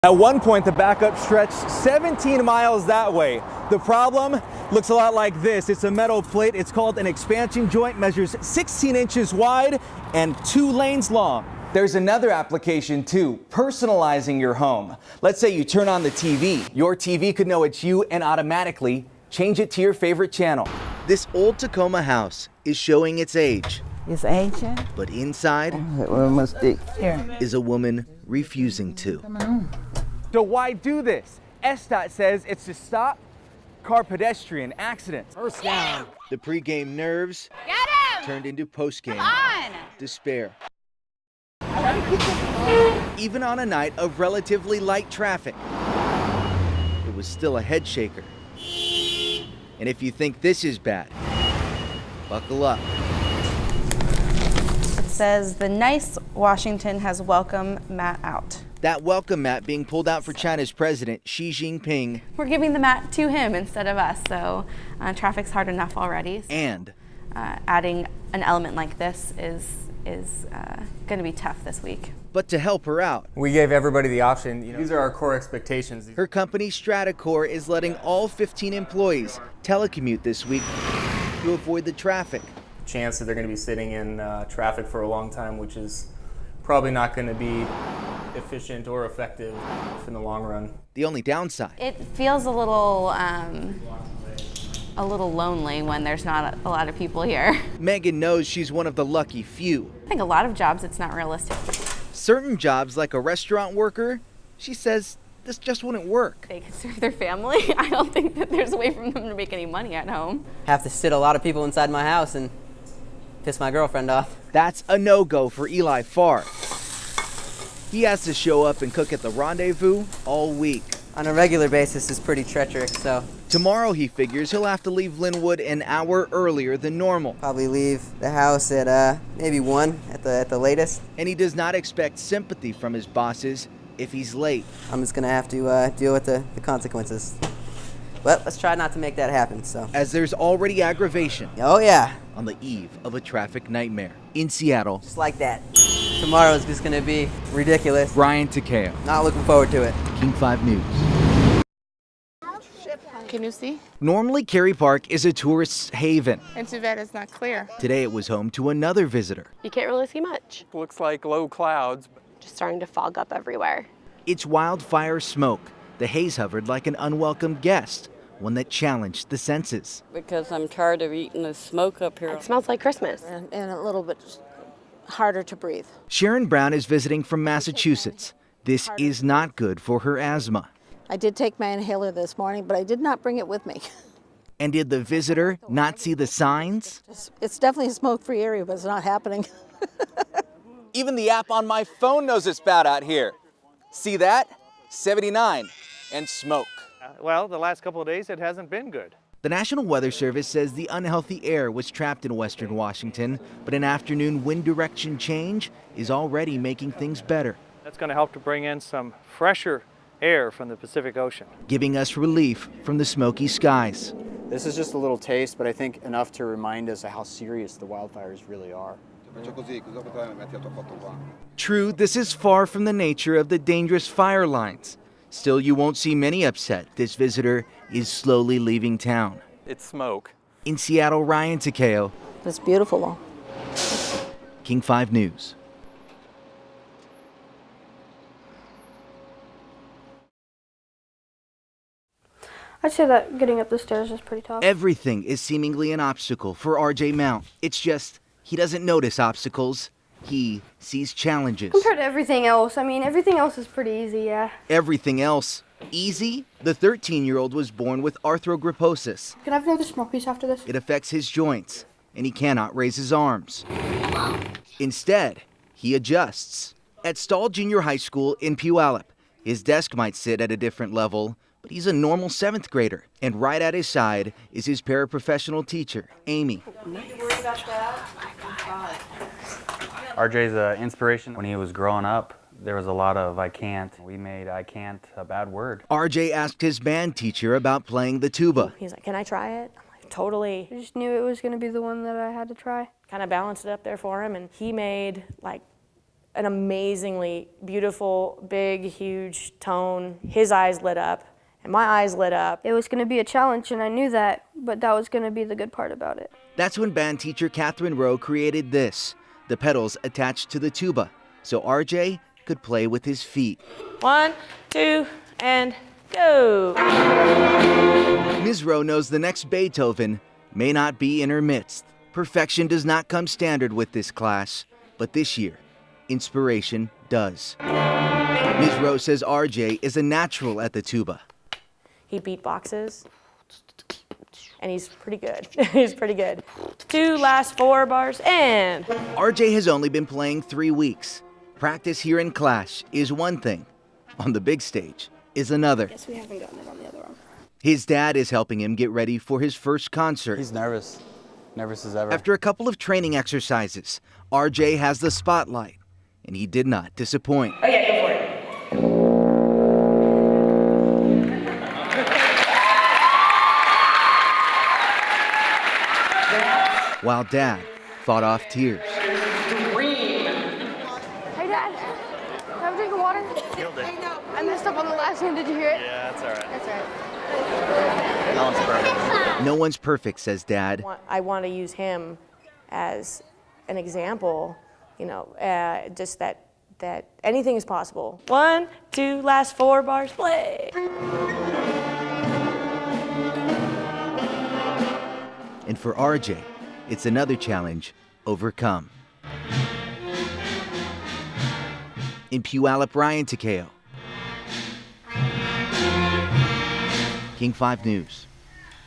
At one point, the backup stretched 17 miles that way. The problem looks a lot like this. It's a metal plate. It's called an expansion joint, measures 16 inches wide and 2 lanes long. There's another application too, personalizing your home. Let's say you turn on the TV. Your TV could know it's you and automatically change it to your favorite channel. This old Tacoma house is showing its age. It's ancient. But inside is a woman refusing to. So why do this? SDOT says it's to stop car pedestrian accidents. First down. The pregame nerves turned into postgame despair. Even on a night of relatively light traffic, it was still a head shaker. And if you think this is bad, buckle up. It says the nice Washington has welcomed Matt out. That welcome mat being pulled out for China's president, Xi Jinping. We're giving the mat to him instead of us, so traffic's hard enough already. And adding an element like this is going to be tough this week. But to help her out, we gave everybody the option. These are our core expectations. Her company, Stratacore, is letting all 15 employees telecommute this week to avoid the traffic. Chance that they're going to be sitting in traffic for a long time, which is probably not going to be efficient or effective in the long run. The only downside, it feels a little lonely when there's not a lot of people here. Megan knows she's one of the lucky few. I think a lot of jobs it's not realistic. Certain jobs, like a restaurant worker, she says this just wouldn't work. They could serve their family. I don't think that there's a way for them to make any money at home. Have to sit a lot of people inside my house and piss my girlfriend off. That's a no-go for Eli Farr. He has to show up and cook at the Rendezvous all week. On a regular basis is pretty treacherous, so. Tomorrow, he figures, he'll have to leave Linwood an hour earlier than normal. Probably leave the house at maybe 1 at the latest. And he does not expect sympathy from his bosses if he's late. I'm just gonna have to deal with the consequences. But let's try not to make that happen, so. As there's already aggravation. Oh yeah. On the eve of a traffic nightmare in Seattle. Just like that. Tomorrow's just gonna be ridiculous. Ryan Takeo. Not looking forward to it. King 5 News. Can you see? Normally, Cary Park is a tourist's haven. And too bad it's not clear. Today it was home to another visitor. You can't really see much. Looks like low clouds. Just starting to fog up everywhere. It's wildfire smoke. The haze hovered like an unwelcome guest, one that challenged the senses. Because I'm tired of eating the smoke up here. It smells like Christmas. And a little bit harder to breathe. Sharon Brown is visiting from Massachusetts. This is not good for her asthma. I did take my inhaler this morning, but I did not bring it with me. And did the visitor not see the signs? It's definitely a smoke-free area, but it's not happening. Even the app on my phone knows it's bad out here. See that? 79 and smoke. Well, the last couple of days it hasn't been good. The National Weather Service says the unhealthy air was trapped in western Washington, but an afternoon wind direction change is already making things better. That's going to help to bring in some fresher air from the Pacific Ocean, giving us relief from the smoky skies. This is just a little taste, but I think enough to remind us of how serious the wildfires really are. True, this is far from the nature of the dangerous fire lines. Still, you won't see many upset. This visitor is slowly leaving town. It's smoke. In Seattle, Ryan Takeo. It's beautiful though. King 5 News. I'd say that getting up the stairs is pretty tough. Everything is seemingly an obstacle for RJ Mount. It's just, he doesn't notice obstacles. He sees challenges. Compared to everything else, I mean, everything else is pretty easy, yeah. Everything else easy? The 13-year-old was born with arthrogryposis. Can I have another small piece after this? It affects his joints, and he cannot raise his arms. Instead, he adjusts. At Stall Junior High School in Puyallup, his desk might sit at a different level, but he's a normal 7th grader. And right at his side is his paraprofessional teacher, Amy. RJ's an inspiration. When he was growing up, there was a lot of I can't. We made I can't a bad word. RJ asked his band teacher about playing the tuba. He's like, can I try it? I'm like, totally. I just knew it was going to be the one that I had to try. Kind of balanced it up there for him, and he made like an amazingly beautiful, big, huge tone. His eyes lit up, and my eyes lit up. It was going to be a challenge, and I knew that, but that was going to be the good part about it. That's when band teacher Catherine Rowe created this, the pedals attached to the tuba, so RJ could play with his feet. 1, 2, and go. Ms. Rowe knows the next Beethoven may not be in her midst. Perfection does not come standard with this class, but this year, inspiration does. Ms. Rowe says RJ is a natural at the tuba. He beatboxes, and he's pretty good. He's pretty good. 2 last 4 bars, and... RJ has only been playing 3 weeks. Practice here in class is one thing. On the big stage is another. Guess we haven't gotten it on the other arm. His dad is helping him get ready for his first concert. He's nervous. Nervous as ever. After a couple of training exercises, RJ has the spotlight, and he did not disappoint. Okay, go for it. While Dad fought off tears. Hey, Dad. Can I have a drink of water? Killed it. I messed up on the last one. Did you hear it? Yeah, that's all right. That's all right. No one's perfect. No one's perfect, says Dad. I want to use him as an example, you know, just that anything is possible. 1, 2, last 4 bars, play. And for RJ, it's another challenge overcome. In Puyallup, Ryan Takeo. King 5 News.